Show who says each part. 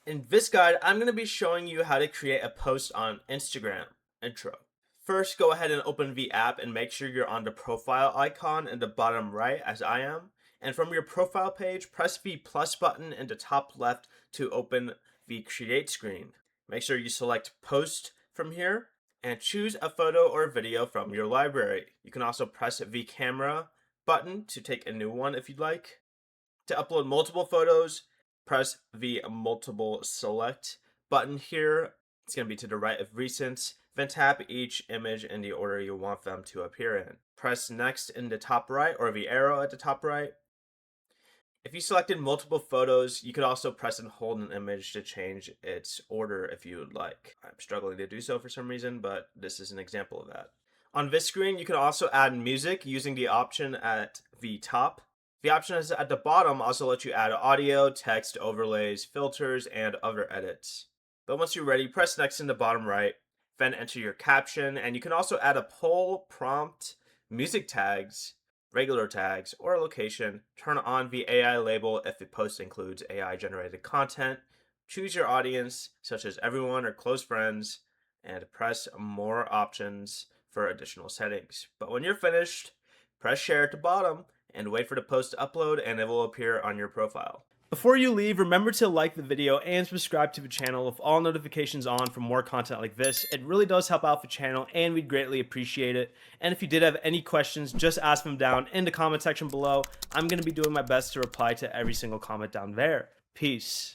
Speaker 1: In this guide, I'm going to be showing you how to create a post on Instagram. Intro. First, go ahead and open the app and make sure you're on the profile icon in the bottom right as I am. And from your profile page, press the plus button in the top left to open the create screen. Make sure you select post from here and choose a photo or video from your library. You can also press the camera button to take a new one if you'd like. To upload multiple photos, press the multiple select button here. It's going to be to the right of recents. Then tap each image in the order you want them to appear in. Press next in the top right or the arrow at the top right. If you selected multiple photos, you could also press and hold an image to change its order if you would like. I'm struggling to do so for some reason, but this is an example of that. On this screen, you can also add music using the option at the top. The options at the bottom also let you add audio, text, overlays, filters, and other edits. But once you're ready, press next in the bottom right, then enter your caption, and you can also add a poll, prompt, music tags, regular tags, or a location. Turn on the AI label if the post includes AI generated content. Choose your audience, such as everyone or close friends, and press more options for additional settings. But when you're finished, press share at the bottom and wait for the post to upload and it will appear on your profile. Before you leave, remember to like the video and subscribe to the channel with all notifications on for more content like this. It really does help out the channel and we'd greatly appreciate it. And if you did have any questions, just ask them down in the comment section below. I'm going to be doing my best to reply to every single comment down there. Peace.